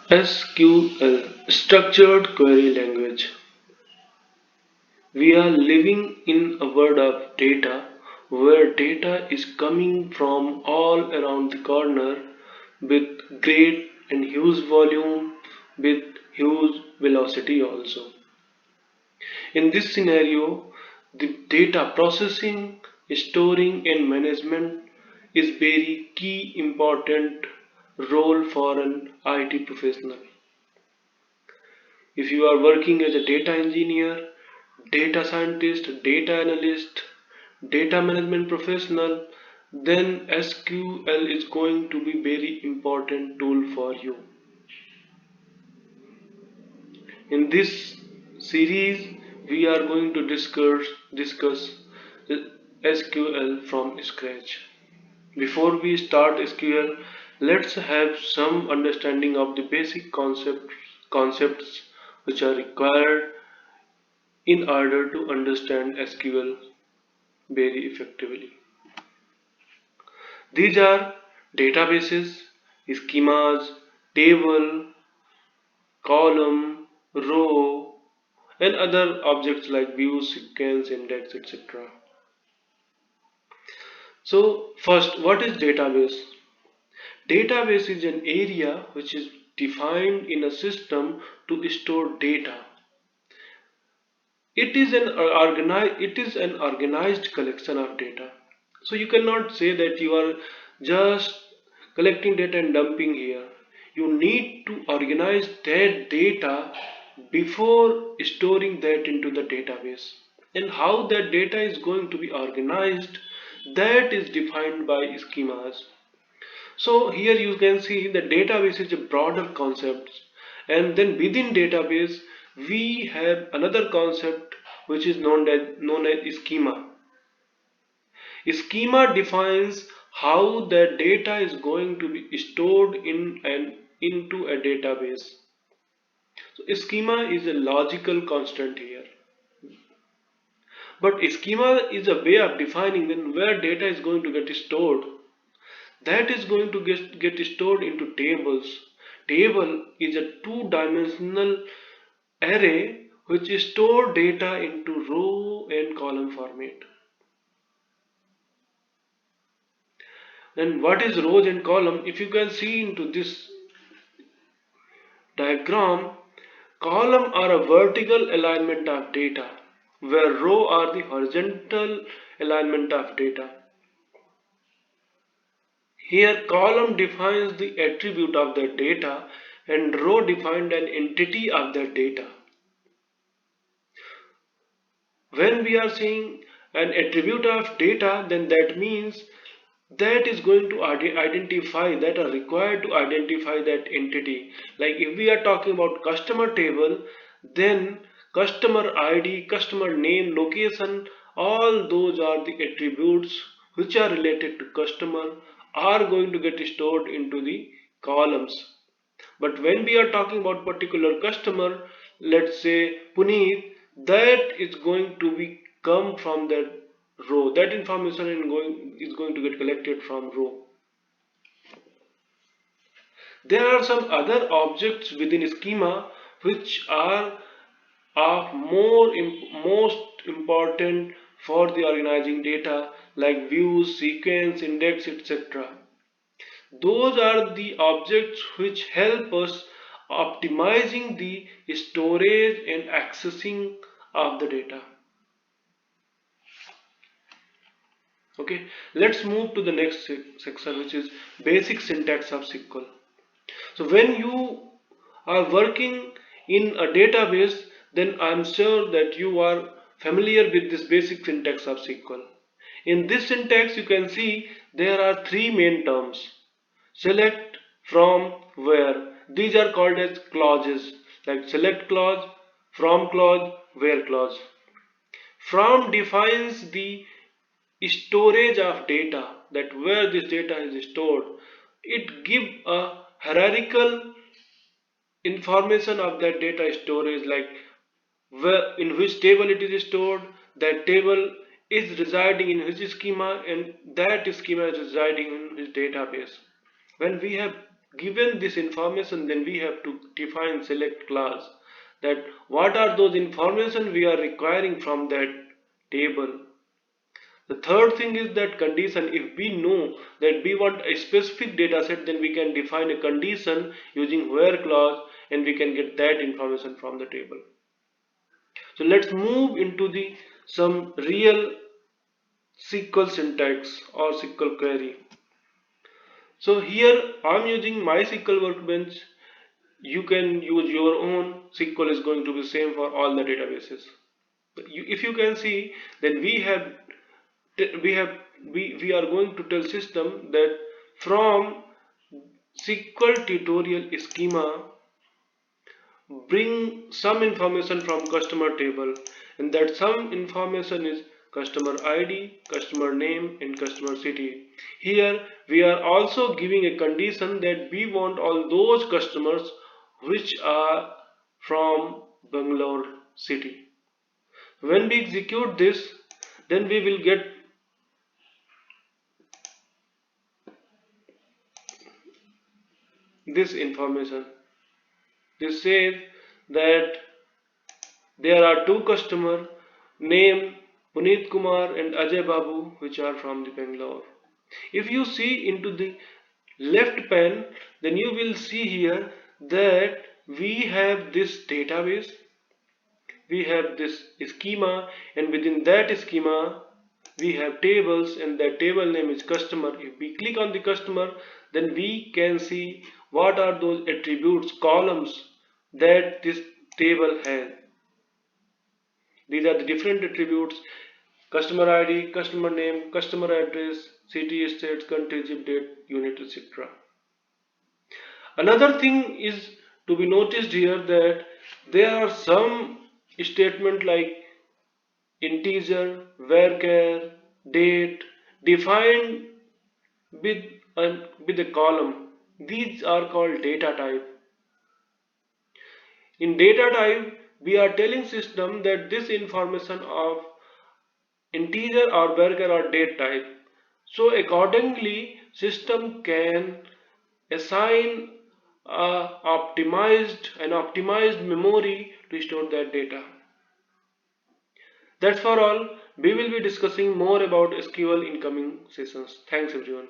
SQL, Structured Query Language. We are living in a world of data where data is coming from all around the corner with great and huge volume, with huge velocity also. In this scenario, the data processing, storing and management is very key important role for an IT professional. If you are working as a data engineer, data scientist, data analyst, data management professional, then SQL is going to be very important tool for you. In this series, we are going to discuss SQL from scratch. Before we start SQL, let's have some understanding of the basic concepts which are required in order to understand SQL very effectively. These are databases, schemas, table, column, row, and other objects like views, sequence, index, etc. So, first, what is database? Database is an area which is defined in a system to store data. It is an organized collection of data. So you cannot say that you are just collecting data and dumping here. You need to organize that data before storing that into the database. And how that data is going to be organized, that is defined by schemas. So here you can see the database is a broader concept, and then within database we have another concept which is known as schema. Schema defines how the data is going to be stored into a database. So schema is a logical constant here. But schema is a way of defining then where data is going to get stored. That is going to get stored into tables. Table is a two-dimensional array which store data into row and column format. And what is rows and column? If you can see into this diagram, column are a vertical alignment of data, where row are the horizontal alignment of data. Here column defines the attribute of the data and row defined an entity of the data. When we are saying an attribute of data, then that means that is going to identify, that are required to identify that entity. Like if we are talking about customer table, then customer ID, customer name, location, all those are the attributes which are related to customer are going to get stored into the columns. But when we are talking about particular customer, let's say Puneet, that is going to be come from that row. That information is going to get collected from row. There are some other objects within schema which are of most important for the organizing data, like views, sequence, index, etc. Those are the objects which help us optimizing the storage and accessing of the data. Okay, let's move to the next section, which is basic syntax of SQL. So when you are working in a database, then I'm sure that you are familiar with this basic syntax of SQL. In this syntax, you can see there are three main terms: select, from, where. These are called as clauses, like select clause, from clause, where clause. From defines the storage of data, that where this data is stored. It gives a hierarchical information of that data storage, like where, in which table it is stored, that table is residing in which schema, and that schema is residing in which database. When we have given this information, then we have to define select class, that what are those information we are requiring from that table. The third thing is that condition. If we know that we want a specific data set, then we can define a condition using where clause, and we can get that information from the table. So let's move into the some real SQL syntax or SQL query. So here I'm using MySQL Workbench. You can use your own. SQL is going to be same for all the databases. If you can see, then we are going to tell system that from SQL tutorial schema bring some information from customer table, and that some information is customer ID, customer name, and customer city. Here we are also giving a condition that we want all those customers which are from Bangalore city. When we execute this, then we will get this information. This says that there are two customers named Puneet Kumar and Ajay Babu which are from the Bangalore. If you see into the left pane, then you will see here that we have this database, we have this schema, and within that schema we have tables, and that table name is customer. If we click on the customer, then we can see what are those attributes, columns that this table has. These are the different attributes: customer ID, customer name, customer address, city, state, country, zip date, unit, etc. Another thing is to be noticed here that there are some statement like integer, varchar, date defined with with a column. These are called data type. In data type, we are telling system that this information of integer or varchar or date type. So accordingly, system can assign an optimized memory to store that data. That's for all. We will be discussing more about SQL in coming sessions. Thanks everyone.